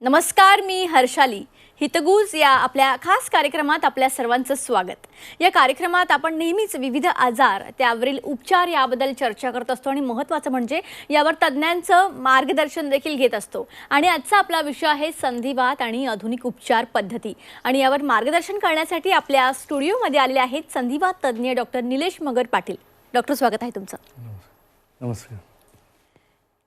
नमस्कार, मी हर्षाली. हितगुज या आपल्या खास कार्यक्रमात आपल्या सर्वांचं स्वागत. या कार्यक्रमात आपण नेहमीच विविध आजार, त्यावरील उपचार याबद्दल चर्चा करत असतो आणि महत्त्वाचं म्हणजे यावर तज्ज्ञांचं मार्गदर्शन देखील घेत असतो. आणि आजचा आपला विषय आहे संधिवात आणि आधुनिक उपचार पद्धती. आणि यावर मार्गदर्शन करण्यासाठी आपल्या स्टुडिओमध्ये आलेले आहेत संधिवात तज्ज्ञ डॉक्टर निलेश मगर पाटील. डॉक्टर, स्वागत आहे तुमचं. नमस्कार.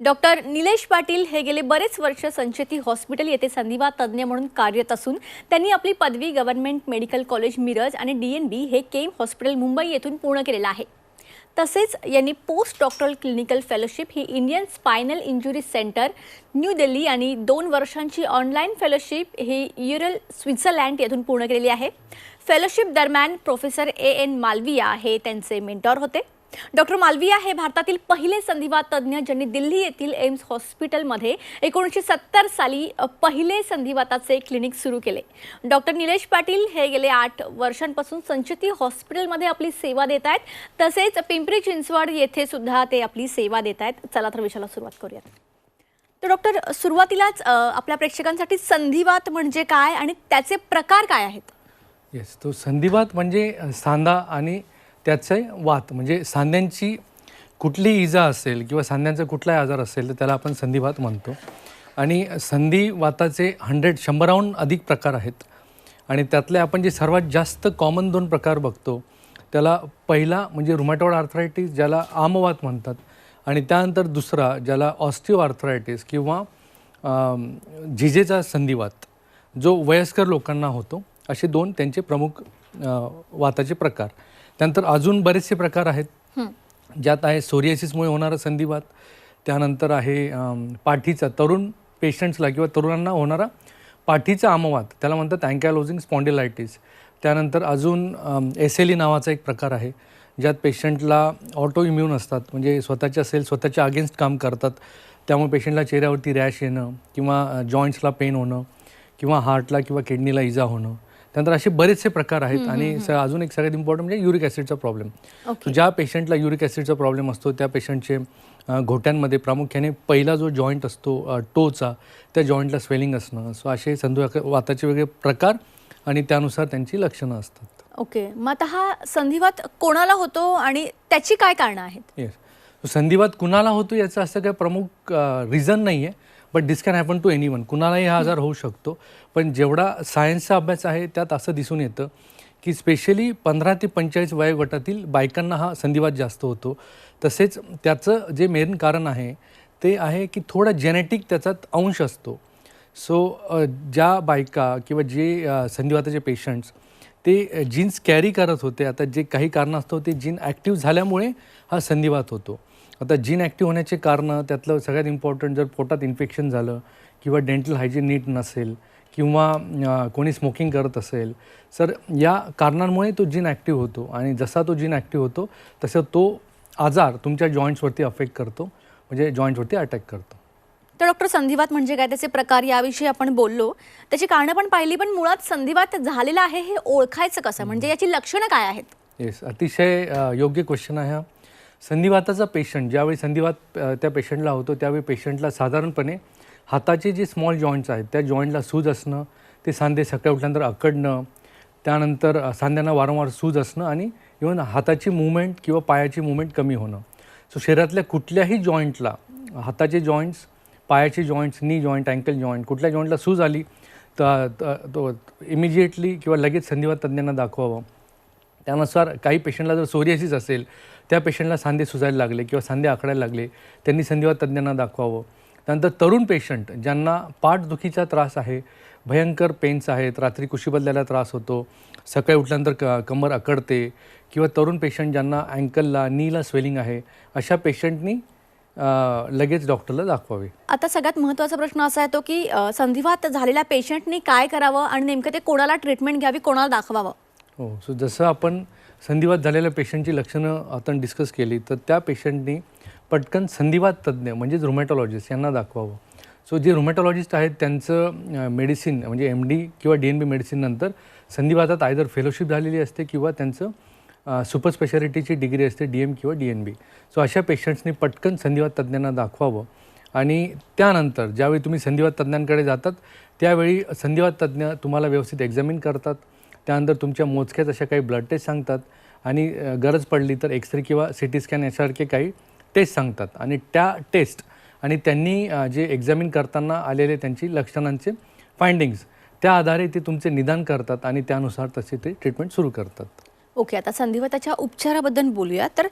डॉक्टर निलेश पाटील हे गेले बरेच वर्ष संचेती हॉस्पिटल येथे संधिवात तज्ज्ञ म्हणून कार्यरत असून त्यांनी आपली पदवी गव्हर्नमेंट मेडिकल कॉलेज मिरज आणि DNB हे केम हॉस्पिटल मुंबई येथून पूर्ण केलेलं आहे. तसेच यांनी पोस्ट डॉक्टरल क्लिनिकल फेलोशिप ही Indian spinal injury centre new Delhi आणि 2 वर्षांची ऑनलाईन फेलोशिप ही युरल स्वित्झर्लंड येथून पूर्ण केलेली आहे. फेलोशिप दरम्यान प्रोफेसर AN मालविया हे त्यांचे मेंटॉर होते. डॉक्टर मालविया हे भारतातील पहिले संधिवात तज्ज्ञ ज्यांनी दिल्ली येथील एम्स हॉस्पिटलमध्ये 1970 साली पहिले संधिवाताचे क्लिनिक सुरू केले. डॉक्टर निलेश पाटील हे गेले 8 वर्षांपासून संचेती हॉस्पिटलमध्ये आपली सेवा देत आहेत. तसेच पिंपरी चिंचवड येथे सुद्धा ते आपली सेवा देत आहेत. चला तर विषयाला सुरुवात करूयात. तर डॉक्टर, सुरुवातीलाच आपल्या प्रेक्षकांसाठी संधिवात म्हणजे काय आणि त्याचे प्रकार काय आहेत? येस, तो संधिवात म्हणजे सांधा आणि त्याचे वात म्हणजे सांध्यांची कुठली इजा असेल किंवा सांध्यांचा कुठलाही आजार असेल तर त्याला आपण संधिवात म्हणतो. आणि संधिवाताचे 100हून अधिक प्रकार आहेत. आणि त्यातले आपण जे सर्वात जास्त कॉमन 2 प्रकार बघतो त्याला पहिला म्हणजे रुमॅटॉइड आर्थरायटिस, ज्याला आमवात म्हणतात, आणि त्यानंतर दुसरा ज्याला ऑस्टिओ आर्थरायटिस किंवा झिजेचा संधिवात जो वयस्कर लोकांना होतो. असे 2 त्यांचे प्रमुख वाताचे प्रकार. त्यानंतर अजून बरेचसे प्रकार आहेत, ज्यात आहे सोरियासिसमुळे होणारा संधिवात, त्यानंतर आहे पाठीचा तरुण पेशंट्सला किंवा तरुणांना होणारा पाठीचा आमवात, त्याला म्हणतात अँकायलोजिंग स्पॉन्डिलायटिस. त्यानंतर अजून SLE नावाचा एक प्रकार आहे, ज्यात पेशंटला ऑटो इम्युन असतात, म्हणजे स्वतःच्या सेल स्वतःच्या अगेन्स्ट काम करतात. त्यामुळे पेशंटला चेहऱ्यावरती रॅश येणं किंवा जॉईंट्सला पेन होणं किंवा हार्टला किंवा किडनीला इजा होणं. त्यानंतर असे बरेचसे प्रकार आहेत. आणि अजून एक सगळ्यात इम्पॉर्टंट म्हणजे युरिक ॲसिडचा प्रॉब्लेम. ज्या पेशंटला युरिक ॲसिडचा प्रॉब्लेम असतो त्या पेशंटचे घोट्यांमध्ये प्रामुख्याने पहिला जो जॉईंट असतो टोचा, त्या जॉईंटला स्वेलिंग असणं. सो असे संधिवाताचे वेगळे प्रकार आणि त्यानुसार त्यांची लक्षणं असतात. ओके, मग आता हा संधिवात कोणाला होतो आणि त्याची काय कारणं आहेत? येस, संधिवात कुणाला होतो याचं असं काही प्रमुख रिझन नाही आहे, but this can happen to anyone. कुणालाही हा आजार होऊ शकतो. पण जेवढा सायन्सचा अभ्यास आहे त्यात असं दिसून येतं की स्पेशली 15 ते 45 वयोगटातील बायकांना हा संधिवात जास्त होतो. तसेच त्याचं जे मेन कारण आहे ते आहे की थोडा जेनेटिक त्याच्यात अंश असतो. सो ज्या बायका किंवा जे संधिवाताचे पेशंट्स ते जीन्स कॅरी करत होते, आता जे काही कारण असतो ते जीन ॲक्टिव्ह झाल्यामुळे हा संधिवात होतो. आता जीन ॲक्टिव्ह होण्याचे कारणं त्यातलं सगळ्यात इम्पॉर्टंट, जर पोटात इन्फेक्शन झालं किंवा डेंटल हायजीन नीट नसेल किंवा कोणी स्मोकिंग करत असेल, सर या कारणांमुळे तो जीन ॲक्टिव्ह होतो. आणि जसा तो जीन ॲक्टिव्ह होतो तसं तो आजार तुमच्या जॉईंट्सवरती अफेक्ट करतो, म्हणजे जॉईंट्सवरती अटॅक करतो. तर डॉक्टर, संधिवात म्हणजे काय, त्याचे प्रकार याविषयी आपण बोललो, त्याची कारणं पण पाहिली, पण मुळात संधिवात झालेला आहे हे ओळखायचं कसं, म्हणजे याची लक्षणं काय आहेत? येस, अतिशय योग्य क्वेश्चन आहे हा. संधिवाताचा पेशंट ज्यावेळी संधिवात त्या पेशंटला होतो त्यावेळी पेशंटला साधारणपणे हाताचे जे स्मॉल जॉईंट्स आहेत त्या जॉईंटला सूज असणं, ते सांधे सकाळी उठल्यानंतर अकडणं, त्यानंतर सांध्यांना वारंवार सूज असणं आणि इव्हन हाताची मूवमेंट किंवा पायाची मूवमेंट कमी होणं. सो शरीरातल्या कुठल्याही जॉईंटला, हाताचे जॉईंट्स, पायाचे जॉईंट्स, नी जॉईंट, अँकल जॉईंट, कुठल्या जॉईंटला सूज आली तर तो इमिजिएटली किंवा लगेच संधिवात तज्ज्ञांना दाखवावं. त्यानुसार काही पेशंटला जर सोरियासिस असेल, त्या पेशंटला सांधे सुजायला लागले किंवा सांधे आखडायला लागले, त्यांनी संधिवात तज्ज्ञांना दाखवावं. त्यानंतर तरुण पेशंट ज्यांना पाठदुखीचा त्रास आहे, भयंकर पेन्स आहेत, रात्री कुशी बदलायला त्रास होतो, सकाळी उठल्यानंतर कंबर अकडते, किंवा तरुण पेशंट ज्यांना अँकलला, नीला स्वेलिंग आहे, अशा पेशंटनी लगेच डॉक्टरला दाखवावे. आता सगळ्यात महत्त्वाचा प्रश्न असा येतो की संधिवात झालेल्या पेशंटनी काय करावं आणि नेमकं ते कोणाला ट्रीटमेंट घ्यावी, कोणाला दाखवावं? हो, सो जसं आपण संधिवात झालेल्या पेशंटची लक्षणं आपण डिस्कस केली, तर त्या पेशंटनी पटकन संधिवात तज्ज्ञ म्हणजेच रुमॅटॉलॉजिस्ट यांना दाखवावं. सो जे रुमॅटॉलॉजिस्ट आहेत त्यांचं मेडिसिन म्हणजे MD किंवा DNB मेडिसिन नंतर संधिवातात आयदर फेलोशिप झालेली असते किंवा त्यांचं सुपर स्पेशालिटीची डिग्री असते DM किंवा DNB. सो अशा पेशंट्सनी पटकन संधिवात तज्ज्ञांना दाखवावं आणि त्यानंतर ज्यावेळी तुम्ही संधिवात तज्ज्ञांकडे जातात त्यावेळी संधिवात तज्ज्ञ तुम्हाला व्यवस्थित एक्झामिन करतात. त्यानंतर तुमच्या मोजक्याच अशा काही ब्लड टेस्ट सांगतात आणि गरज पडली तर एक्सरे किंवा CT स्कॅन यासारखे काही टेस्ट सांगतात आणि त्या टेस्ट आणि त्यांनी जे एक्झामिन करताना आलेले त्यांची लक्षणांचे फाइंडिंग्स त्या आधारे ते तुमचे निदान करतात आणि त्यानुसार तसे ते ट्रीटमेंट सुरू करतात. ओके, आता संधिवाताच्या उपचाराबद्दल बोलूया. तर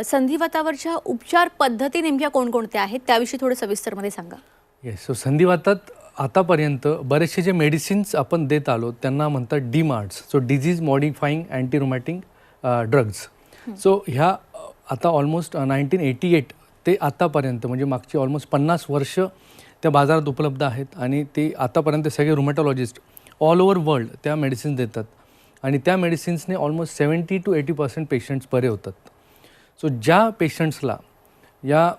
संधिवातावरच्या उपचार पद्धती नेमक्या कोणकोणत्या आहेत त्याविषयी थोडं सविस्तरमध्ये सांगा. येस, सो संधिवातात आतापर्यंत बरेचसे जे मेडिसिन्स आपण देत आलो त्यांना म्हणतात DMARDs, so disease modifying anti rheumatic drugs. So ह्या आता ऑलमोस्ट 1988 ते आतापर्यंत म्हणजे मागची ऑलमोस्ट 50 वर्ष त्या बाजारात उपलब्ध आहेत आणि ते आतापर्यंत सगळे रुमॅटॉलॉजिस्ट ऑल ओव्हर वर्ल्ड त्या मेडिसिन्स देतात आणि त्या मेडिसिन्सने ऑलमोस्ट 70 to 80% पेशंट्स बरे होतात. सो ज्या पेशंट्सला या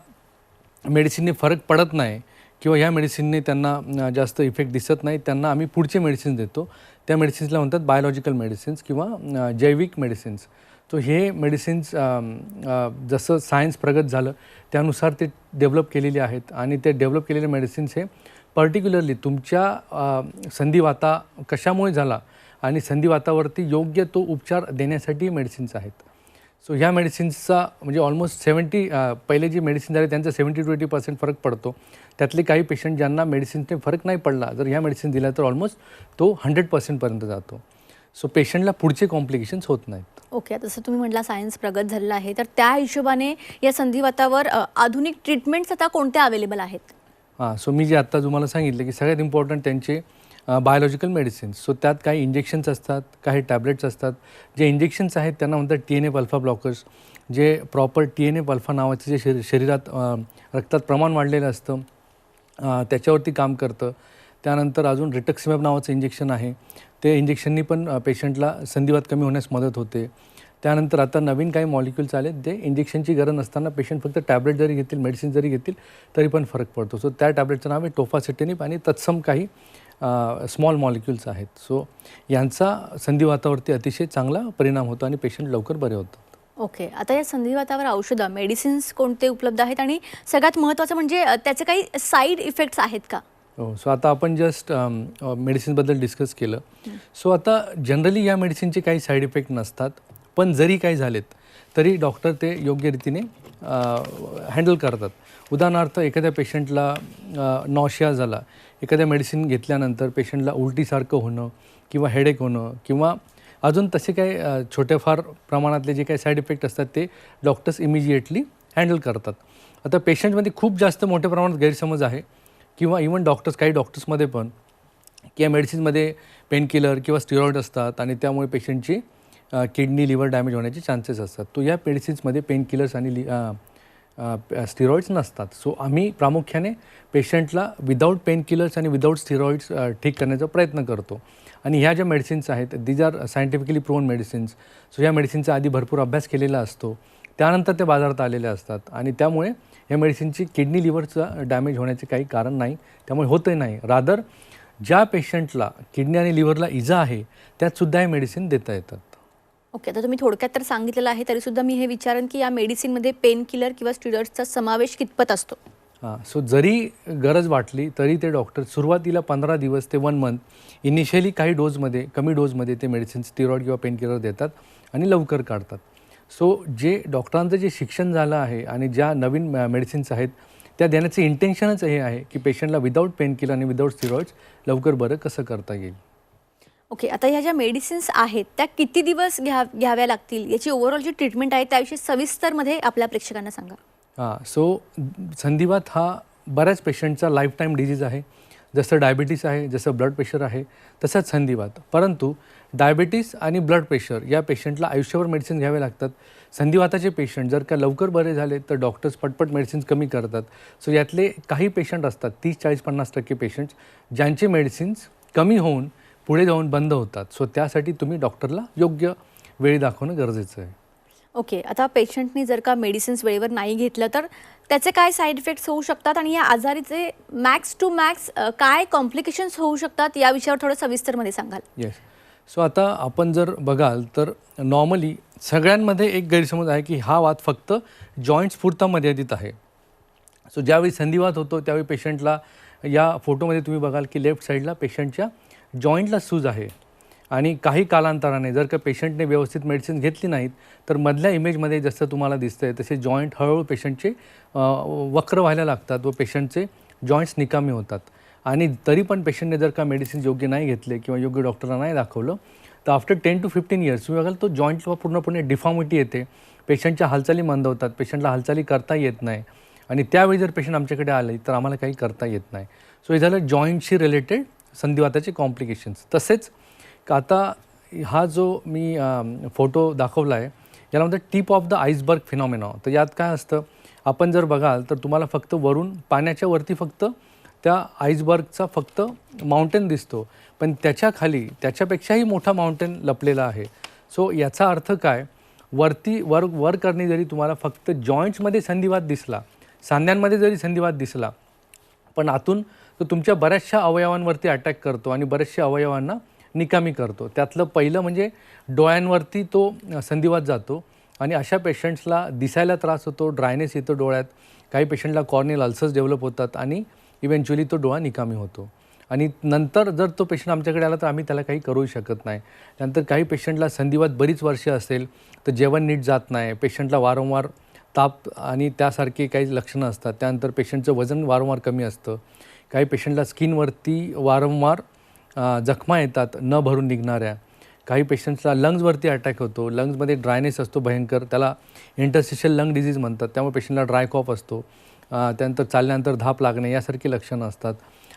मेडिसिनने फरक पडत नाही किंवा ह्या मेडिसिनने त्यांना जास्त इफेक्ट दिसत नाही त्यांना आम्ही पुढचे मेडिसिन्स देतो. त्या मेडिसिन्सला म्हणतात बायोलॉजिकल मेडिसिन्स किंवा जैविक मेडिसिन्स. तो हे मेडिसिन्स जसं सायन्स प्रगत झालं त्यानुसार ते डेव्हलप केलेले आहेत आणि ते डेव्हलप केलेले मेडिसिन्स हे पर्टिक्युलरली तुमच्या संधिवाता कशामुळे झाला आणि संधिवातावरती योग्य तो उपचार देण्यासाठी मेडिसिन्स आहेत. सो ह्या मेडिसिन्सचा म्हणजे ऑलमोस्ट 70 पहिले जे मेडिसिन झाले त्यांचा 70 to 80% फरक पडतो. त्यातले काही पेशंट ज्यांना मेडिसिन्सने फरक नाही पडला जर ह्या मेडिसिन दिल्या तर ऑलमोस्ट तो 100% पर्यंत जातो. सो पेशंटला पुढचे कॉम्प्लिकेशन्स होत नाहीत. ओके, जसं तुम्ही म्हटला सायन्स प्रगत झालेलं आहे तर त्या हिशोबाने या संधिवातावर आधुनिक ट्रीटमेंट्स आता कोणत्या अवेलेबल आहेत? हां, सो मी जे आत्ता तुम्हाला सांगितलं की सगळ्यात इम्पॉर्टंट त्यांचे बायोलॉजिकल मेडिसिन्स. सो त्यात काही इंजेक्शन्स असतात, काही टॅबलेट्स असतात. जे इंजेक्शन्स आहेत त्यांना म्हणतात TNF अल्फा ब्लॉकर्स, जे प्रॉपर TNF अल्फा नावाचं जे शरीरात रक्तात प्रमाण वाढलेलं असतं त्याच्यावरती काम करतं. त्यानंतर अजून रिटक्सिमॅब नावाचं इंजेक्शन आहे, ते इंजेक्शननी पण पेशंटला संधिवात कमी होण्यास मदत होते. त्यानंतर आता नवीन काही मॉलिक्युल्स आले जे इंजेक्शनची गरज नसताना पेशंट फक्त टॅबलेट जरी घेतील मेडिसिन जरी घेतील तरी पण फरक पडतो. सो त्या टॅबलेटचं नाव आहे टोफासिटेनिब आणि तत्सम काही स्मॉल मॉलिक्युल्स आहेत. सो यांचा संधिवातावरती अतिशय चांगला परिणाम होतो आणि पेशंट लवकर बरे होतात. ओके, आता या संधिवातावर औषधं मेडिसिन्स कोणते उपलब्ध आहेत आणि सगळ्यात महत्त्वाचं म्हणजे त्याचे काही साईड इफेक्ट्स आहेत का? हो, सो आता आपण जस्ट मेडिसिनबद्दल डिस्कस केलं. सो आता जनरली या मेडिसिनचे काही साईड इफेक्ट नसतात, पण जरी काही झालेत तरी डॉक्टर ते योग्य रीतीने हँडल करतात. उदाहरणार्थ एखाद्या पेशंटला नॉशिया झाला, एखाद्या मेडिसिन घेतल्यानंतर पेशंटला उलटीसारखं होणं किंवा हेडेक होणं किंवा अजून तसे काही छोट्याफार प्रमाणातले जे काही साईड इफेक्ट असतात ते डॉक्टर्स इमिजिएटली हँडल करतात. आता पेशंटमध्ये खूप जास्त मोठ्या प्रमाणात गैरसमज आहे किंवा इवन काही डॉक्टर्समध्ये पण की या मेडिसिनमध्ये पेनकिलर किंवा स्टिरॉइड असतात आणि त्यामुळे पेशंटची किडनी लिव्हर डॅमेज होण्याचे चान्सेस असतात. तो या मेडिसिन्समध्ये पेनकिलर्स आणि स्टिरॉइड्स नसतात. सो आम्ही प्रामुख्याने पेशंटला विदाऊट पेनकिलर्स आणि विदाऊट स्टिरॉइड्स ठीक करण्याचा प्रयत्न करतो. आणि ह्या ज्या मेडिसिन्स आहेत these are scientifically proven medicines. So या मेडिसिनचा आधी भरपूर अभ्यास केलेला असतो, त्यानंतर ते बाजारात आलेल्या असतात आणि त्यामुळे या मेडिसिनची किडनी लिव्हरचा डॅमेज होण्याचे काही कारण नाही, त्यामुळे होतही नाही. रादर ज्या पेशंटला किडनी आणि लिव्हरला इजा आहे त्यातसुद्धा हे मेडिसिन देता येतात. ओके, आता तुम्ही थोडक्यात तर सांगितलेलं आहे तरीसुद्धा मी हे विचारेन की या मेडिसिनमध्ये पेन किलर किंवा स्टिरॉइड्सचा समावेश कितपत असतो? हां, सो जरी गरज वाटली तरी ते डॉक्टर सुरुवातीला 15 दिवस ते 1 मंथ इनिशियली काही डोजमध्ये कमी डोजमध्ये ते मेडिसिन स्टिरॉइड किंवा पेन किलर देतात आणि लवकर काढतात. सो जे डॉक्टरांचं जे शिक्षण झालं आहे आणि ज्या नवीन मेडिसिन्स आहेत त्या देण्याचं इंटेन्शनच हे आहे की पेशंटला विदाऊट पेन किलर आणि विदाऊट स्टिरॉइड्स लवकर बरं कसं करता येईल. ओके, आता ह्या ज्या मेडिसिन्स आहेत त्या किती दिवस घ्याव्या लागतील याची ओव्हरऑल जी ट्रीटमेंट आहे त्याविषयी सविस्तरमध्ये आपल्या प्रेक्षकांना सांगा. हां, सो संधिवात हा बऱ्याच पेशंटचा लाईफ टाईम डिजीज आहे. जसं डायबिटीस आहे, जसं ब्लड प्रेशर आहे, तसंच संधिवात. परंतु डायबिटीस आणि ब्लड प्रेशर या पेशंटला आयुष्यभर मेडिसिन घ्यावे लागतात. संधिवाताचे पेशंट जर का लवकर बरे झाले तर डॉक्टर्स पटपट मेडिसिन्स कमी करतात. सो यातले काही पेशंट असतात 30-40-50% पेशंट्स ज्यांचे मेडिसिन्स कमी होऊन पुढे जाऊन बंद होतात. सो त्यासाठी तुम्ही डॉक्टरला योग्य वेळी दाखवणं गरजेचं आहे. ओके, आता पेशंटनी जर का मेडिसिन्स वेळेवर नाही घेतलं तर त्याचे काय साईड इफेक्ट्स होऊ शकतात आणि या आजारीचे मॅक्स टू मॅक्स काय कॉम्प्लिकेशन्स होऊ शकतात या विषयावर थोडं सविस्तरमध्ये सांगाल? येस, सो आता आपण जर बघाल तर नॉर्मली सगळ्यांमध्ये एक गैरसमज आहे की हा वात फक्त जॉईंट्स पुरता मर्यादित आहे. सो ज्यावेळी संधिवात होतो त्यावेळी पेशंटला या फोटोमध्ये तुम्ही बघाल की लेफ्ट साईडला पेशंटच्या जॉईंटला सूज आहे आणि काही कालांतराने जर का पेशंटने व्यवस्थित मेडिसिन घेतली नाहीत तर मधल्या इमेजमध्ये जसं तुम्हाला दिसतंय तसे जॉईंट हळूहळू पेशंटचे वक्र व्हायला लागतात व पेशंटचे जॉईंट्स निकामी होतात. आणि तरी पण पेशंटने जर का मेडिसिन योग्य नाही घेतले किंवा योग्य डॉक्टरला नाही दाखवलं तर आफ्टर 10 to 15 इयर्स तुम्ही बघाल तो जॉईंटला पूर्णपणे डिफॉर्मिटी येते, पेशंटच्या हालचाली मंद होतात, पेशंटला हालचाली करता येत नाही आणि त्यावेळी जर पेशंट आमच्याकडे आले तर आम्हाला काही करता येत नाही. सो हे झालं जॉईंटशी रिलेटेड संधिवाताचे कॉम्प्लिकेशन्स. तसेच आता हा जो मी फोटो दाखवला आहे याला म्हणतात tip of the iceberg phenomena. तर यात काय असतं, आपण जर बघाल तर तुम्हाला फक्त वरून पाण्याच्या वरती फक्त त्या आईसबर्गचा फक्त माउंटेन दिसतो, पण त्याच्या खाली त्याच्यापेक्षाही मोठा माउंटेन लपलेला आहे. सो याचा अर्थ काय, वर करणे जरी तुम्हाला फक्त जॉईंट्समध्ये संधिवात दिसला, सांध्यांमध्ये जरी संधिवात दिसला, पण आतून तो तुमच्या बऱ्याचशा अवयवांवरती अटॅक करतो आणि बऱ्याचशा अवयवांना निकामी करतो. त्यातलं पहिलं म्हणजे डोळ्यांवरती तो संधिवात जातो आणि अशा पेशंट्सला दिसायला त्रास होतो, ड्रायनेस येतो डोळ्यात, काही पेशंटला कॉर्नियल अल्सर्स डेव्हलप होतात आणि इव्हेंच्युअली तो डोळा निकामी होतो. आणि नंतर जर तो पेशंट आमच्याकडे आला तर आम्ही त्याला काही करू शकत नाही. नंतर काही पेशंटला संधिवात बरीच वर्ष असेल तर जेवण नीट जात नाही, पेशंटला वारंवार ताप आणि त्यासारखे काही लक्षणं असतात. त्यानंतर पेशंटचं वजन वारंवार कमी असतं, काही पेशंटला स्किनवरती वारंवार जखमा येतात न भरून निघणाऱ्या, काही पेशंट्सला लंग्सवरती अटॅक होतो, लंग्समध्ये ड्रायनेस असतो भयंकर, त्याला इंटरस्टिशियल लंग डिजीज म्हणतात, त्यामुळे पेशंटला ड्राय कॉफ असतो, त्यानंतर चालल्यानंतर धाप लागणे यासारखी लक्षणं असतात.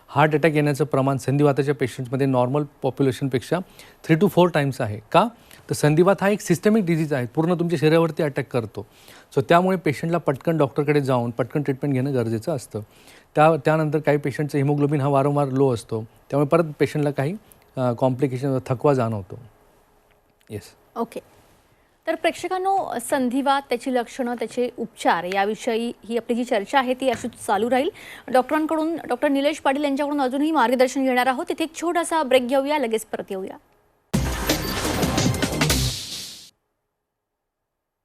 हार्ट अटॅक येण्याचं प्रमाण संधिवाताच्या पेशंट्समध्ये नॉर्मल पॉप्युलेशनपेक्षा 3 to 4 टाईम्स आहे. का तर संधिवात हा एक सिस्टमिक डिजीज आहे, पूर्ण तुमच्या शरीरावरती अटॅक करतो. सो त्यामुळे पेशंटला पटकन डॉक्टरकडे जाऊन पटकन ट्रीटमेंट घेणं गरजेचं असतं. त्यानंतर काही पेशंटचं हिमोग्लोबिन हा वारंवार लो असतो, त्यामुळे परत पेशंटला काही कॉम्प्लिकेशन थकवा जाणवतो. येस. ओके. तर प्रेक्षकांनो, संधिवात, त्याची लक्षणं, त्याचे उपचार याविषयी ही आपली जी चर्चा आहे ती अशी चालू राहील. डॉक्टरांकडून, डॉक्टर निलेश पाटील यांच्याकडून अजूनही मार्गदर्शन घेणार आहोत. तिथे एक छोटासा ब्रेक घेऊया, लगेच परत येऊया.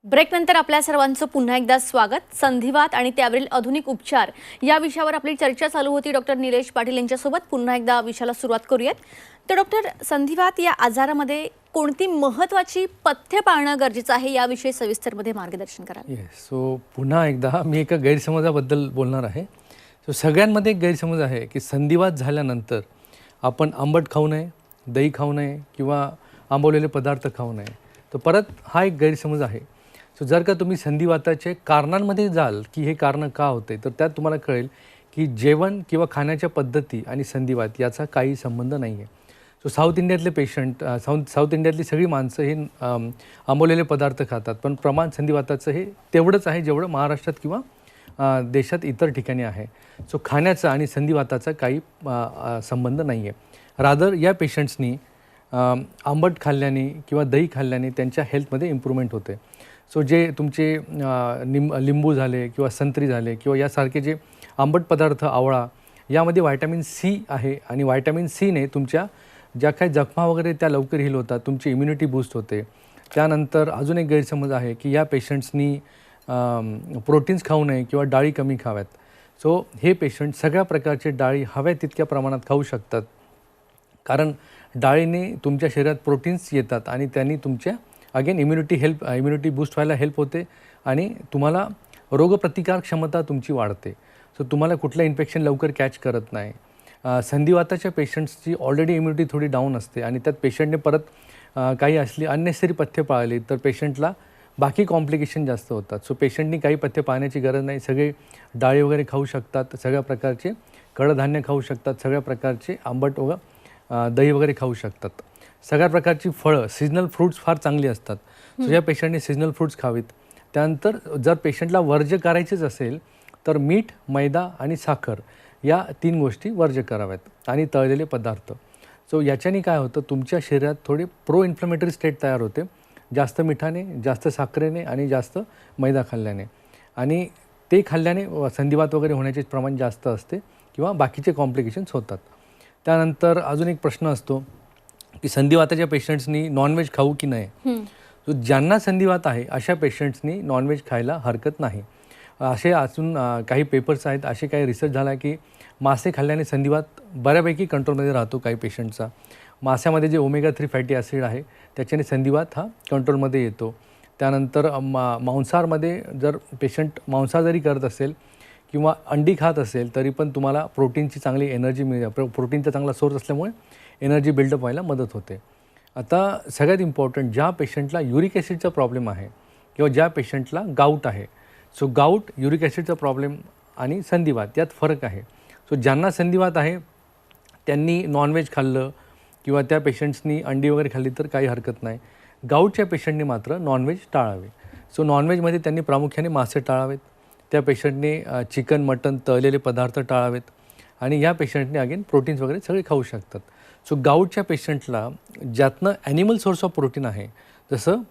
ब्रेकनंतर आपल्या सर्वांचं पुन्हा एकदा स्वागत. संधिवात आणि त्यावरील आधुनिक उपचार या विषयावर आपली चर्चा चालू होती डॉक्टर निलेश पाटील यांच्यासोबत. पुन्हा एकदा विषयाला सुरुवात करूयात. तर डॉक्टर, संधिवात या आजारामध्ये कोणती महत्त्वाची पथ्य पाळणं गरजेचं आहे याविषयी सविस्तरमध्ये मार्गदर्शन करा. सो पुन्हा एकदा मी एका गैरसमजाबद्दल बोलणार आहे. सो सगळ्यांमध्ये एक गैरसमज आहे की संधिवात झाल्यानंतर आपण आंबट खाऊ नये, दही खाऊ नये किंवा आंबवलेले पदार्थ खाऊ नये. तर परत हा एक गैरसमज आहे. सो जर का तुम्ही संधिवाताचे कारणांमध्ये जाल की हे कारणं का होते, तर त्यात तुम्हाला कळेल की जेवण किंवा खाण्याच्या पद्धती आणि संधिवात याचा काही संबंध नाही आहे. सो साऊथ इंडियातले पेशंट, साऊथ इंडियातली सगळी माणसं हे आंबवलेले पदार्थ खातात, पण प्रमाण संधिवाताचं हे तेवढंच आहे जेवढं महाराष्ट्रात किंवा देशात इतर ठिकाणी आहे. सो खाण्याचा आणि संधिवाताचा काही संबंध नाही आहे. रादर या पेशंट्सनी आंबट खाल्ल्याने किंवा दही खाल्ल्याने त्यांच्या हेल्थमध्ये इम्प्रूव्हमेंट होते. सो जे तुमचे लिंबू झाले किंवा संत्री झाले किंवा यासारखे जे आंबट पदार्थ, आवळा, यामध्ये व्हायटॅमिन सी आहे आणि व्हायटॅमिन सीने तुमच्या ज्या काही जखमा वगैरे त्या लवकर हील होतात, तुमची इम्युनिटी बूस्ट होते. त्यानंतर अजून एक गैरसमज आहे की या पेशंट्सनी प्रोटीन्स खाऊ नये किंवा डाळी कमी खाव्यात. सो हे पेशंट सगळ्या प्रकारचे डाळी हव्या तितक्या प्रमाणात खाऊ शकतात, कारण डाळीने तुमच्या शरीरात प्रोटीन्स येतात आणि त्यांनी तुमच्या अगेन इम्युनिटी बूस्ट व्हायला हेल्प होते आणि तुम्हाला रोगप्रतिकार क्षमता तुमची वाढते. सो तुम्हाला कुठलं इन्फेक्शन लवकर कॅच करत नाही. संधिवाताच्या पेशंट्सची ऑलरेडी इम्युनिटी थोडी डाऊन असते आणि त्यात पेशंटने परत काही असली अननेसेसरी पथ्य पाळली तर पेशंटला बाकी कॉम्प्लिकेशन जास्त होतात. सो पेशंटनी काही पथ्य पाळण्याची गरज नाही. सगळे डाळी वगैरे खाऊ शकतात, सगळ्या प्रकारचे कडधान्य खाऊ शकतात, सगळ्या प्रकारचे आंबट दही वगैरे खाऊ शकतात, सगळ्या प्रकारची फळं, सीजनल फ्रूट्स फार चांगली असतात. सो या पेशंटने सीजनल फ्रूट्स खावीत. त्यानंतर जर पेशंटला वर्ज्य करायचीच असेल तर मीठ, मैदा आणि साखर या 3 गोष्टी वर्ज्य कराव्यात आणि तळलेले पदार्थ. सो याच्याने काय होतं, तुमच्या शरीरात थोडे प्रो इन्फ्लमेटरी स्टेट तयार होते जास्त मिठाने, जास्त साखरेने आणि जास्त मैदा खाल्ल्याने, आणि ते खाल्ल्याने संधिवात वगैरे होण्याचे प्रमाण जास्त असते किंवा बाकीचे कॉम्प्लिकेशन्स होतात. त्यानंतर अजून एक प्रश्न असतो की संधिवाताच्या पेशंट्सनी नॉनव्हेज खाऊ की नाही. सो ज्यांना संधिवात आहे अशा पेशंट्सनी नॉनव्हेज खायला हरकत नाही. असे अजून काही पेपर्स आहेत, असे काही रिसर्च झाला आहे की मासे खाल्ल्याने संधिवात बऱ्यापैकी कंट्रोलमध्ये राहतो काही पेशंटचा. माशामध्ये जे ओमेगा 3 फॅटी ॲसिड आहे त्याच्याने संधिवात हा कंट्रोलमध्ये येतो. त्यानंतर मांसाहारमध्ये जर पेशंट मांसाहार जरी करत असेल किंवा अंडी खात असेल तरी पण तुम्हाला प्रोटीनची चांगली एनर्जी प्रोटीनचा चांगला सोर्स असल्यामुळे एनर्जी बिल्डअप व्हायला मदत होते. आता सगळ्यात इम्पॉर्टंट, ज्या पेशंटला युरिक ॲसिडचा प्रॉब्लेम आहे किंवा ज्या पेशंटला गाऊट आहे, सो गाऊट, युरिक ॲसिडचा प्रॉब्लेम आणि संधिवात यात फरक आहे. सो ज्यांना संधिवात आहे त्यांनी नॉनव्हेज खाल्लं किंवा त्या पेशंट्सनी अंडी वगैरे खाल्ली तर काही हरकत नाही. गाऊटच्या पेशंटने मात्र नॉनव्हेज टाळावे. सो नॉनव्हेजमध्ये त्यांनी प्रामुख्याने मासे टाळावेत. त्या पेशंटने चिकन, मटन, तळलेले पदार्थ टाळावेत. आणि या पेशंटने अगेन प्रोटीन्स वगैरे सगळे खाऊ शकतात. सो गाऊटच्या पेशंटला ज्यातनं ॲनिमल सोर्स ऑफ प्रोटीन आहे, जसं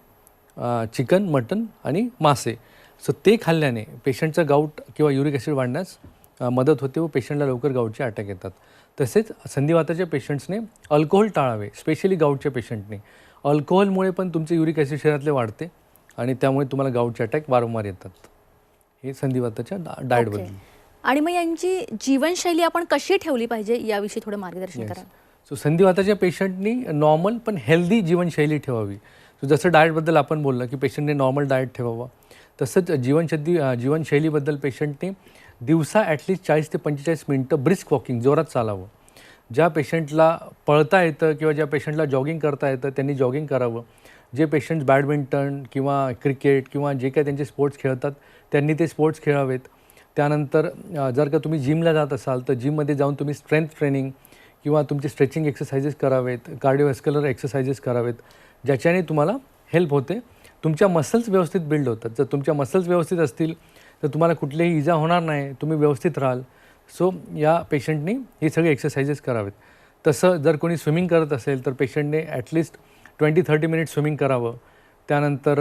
चिकन, मटन आणि मासे, सो ते खाल्ल्याने पेशंटचं गाऊट किंवा युरिक ॲसिड वाढण्यास मदत होते व पेशंटला लवकर गाऊटचे अटॅक येतात. तसेच संधिवाताच्या पेशंट्सने अल्कोहोल टाळावे, स्पेशली गाऊटच्या पेशंटने. अल्कोहोलमुळे पण तुमचे युरिक ॲसिड शरीरातले वाढते आणि त्यामुळे तुम्हाला गाऊटचे अटॅक वारंवार येतात. हे संधिवाताच्या डाएटबद्दल. आणि मग यांची जीवनशैली आपण कशी ठेवली पाहिजे याविषयी थोडं मार्गदर्शन करा. सो संधिवाताच्या पेशंटनी नॉर्मल पण हेल्दी जीवनशैली ठेवावी. सो जसं डाएटबद्दल आपण बोललं की पेशंटने नॉर्मल डाएट ठेवावा, तसंच जीवनशैलीबद्दल पेशंटने दिवसा ॲटलिस्ट 40 ते 45 मिनटं ब्रिस्क वॉकिंग, जोरात चालावं. ज्या पेशंटला पळता येतं किंवा ज्या पेशंटला जॉगिंग करता येतं त्यांनी जॉगिंग करावं. जे पेशंट्स बॅडमिंटन किंवा क्रिकेट किंवा जे काही त्यांचे स्पोर्ट्स खेळतात त्यांनी ते स्पोर्ट्स खेळावेत. त्यानंतर जर का तुम्ही जिमला जात असाल तर जिममध्ये जाऊन तुम्ही स्ट्रेंथ ट्रेनिंग किंवा तुमचे स्ट्रेचिंग एक्सरसाइजेस करावेत, कार्डिओव्हॅस्क्युलर एक्सरसाइजेस करावेत, ज्याच्याने तुम्हाला हेल्प होते. तुमच्या मसल्स व्यवस्थित बिल्ड होतात. जर तुमच्या मसल्स व्यवस्थित असतील तर तुम्हाला कुठलीही इजा होणार नाही, तुम्ही व्यवस्थित राहाल. सो या पेशंटनी हे सगळे एक्सरसाइजेस करावेत. तसं जर कोणी स्विमिंग करत असेल तर पेशंटने ॲटलिस्ट 20-30 मिनिट स्विमिंग करावं. त्यानंतर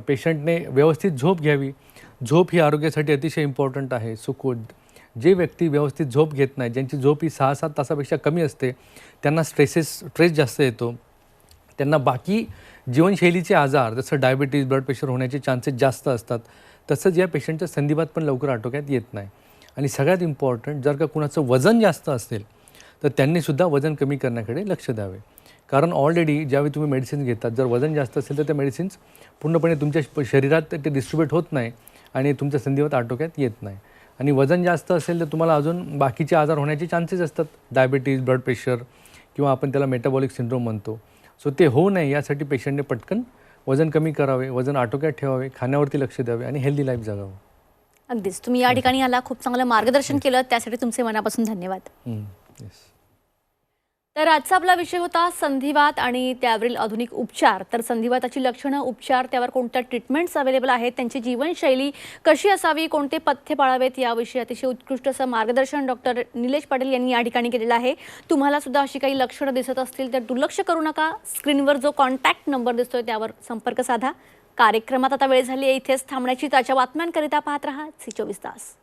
पेशंटने व्यवस्थित झोप घ्यावी. झोप ही आरोग्यासाठी अतिशय इम्पॉर्टंट आहे. सो जे व्यक्ती व्यवस्थित झोप घेत नाही, ज्यांची झोप ही 6-7 तासापेक्षा कमी असते, त्यांना स्ट्रेस जास्त येतो. त्यांना बाकी जीवनशैलीचे आजार जसं डायबिटीज, ब्लड प्रेशर होण्याचे चान्सेस जास्त असतात. तसंच या पेशंटचं संधिवात पण लवकर आटोक्यात येत नाही. आणि सगळ्यात इम्पॉर्टंट, जर का कुणाचं वजन जास्त असेल तर त्यांनीसुद्धा वजन कमी करण्याकडे लक्ष द्यावे. कारण ऑलरेडी ज्यावेळी तुम्ही मेडिसिन्स घेतात, जर वजन जास्त असेल तर त्या मेडिसिन्स पूर्णपणे तुमच्या शरीरात ते डिस्ट्रीब्यूट होत नाही आणि तुमचं संधिवात आटोक्यात येत नाही. आणि वजन जास्त असेल तर तुम्हाला अजून बाकीचे आजार होण्याचे चान्सेस असतात, डायबिटीज, ब्लड प्रेशर किंवा आपण त्याला मेटाबॉलिक सिंड्रोम म्हणतो. सो ते होऊ नये यासाठी पेशंटने पटकन वजन कमी करावे, वजन आटोक्यात ठेवावे, खाण्यावरती लक्ष द्यावे आणि हेल्दी लाईफ जगावं. अगदीच. तुम्ही या ठिकाणी आला, खूप चांगलं मार्गदर्शन केलं, त्यासाठी तुमचे मनापासून धन्यवाद. येस. तर आजचा आपला विषय होता संधिवात आणि त्यावरील आधुनिक उपचार. तर संधिवाताची लक्षणं, उपचार, त्यावर कोणत्या ट्रीटमेंट्स अवेलेबल आहेत, त्यांची जीवनशैली कशी असावी, कोणते पथ्य पाळावेत याविषयी अतिशय उत्कृष्ट असं मार्गदर्शन डॉक्टर निलेश पाटील यांनी या ठिकाणी केलेलं आहे. तुम्हाला सुद्धा अशी काही लक्षणं दिसत असतील तर दुर्लक्ष करू नका. स्क्रीनवर जो कॉन्टॅक्ट नंबर दिसतोय त्यावर संपर्क साधा. कार्यक्रमात आता वेळ झाली आहे इथेच थांबण्याची. ताज्या बातम्यांकरिता पाहत रहा झी 24 तास.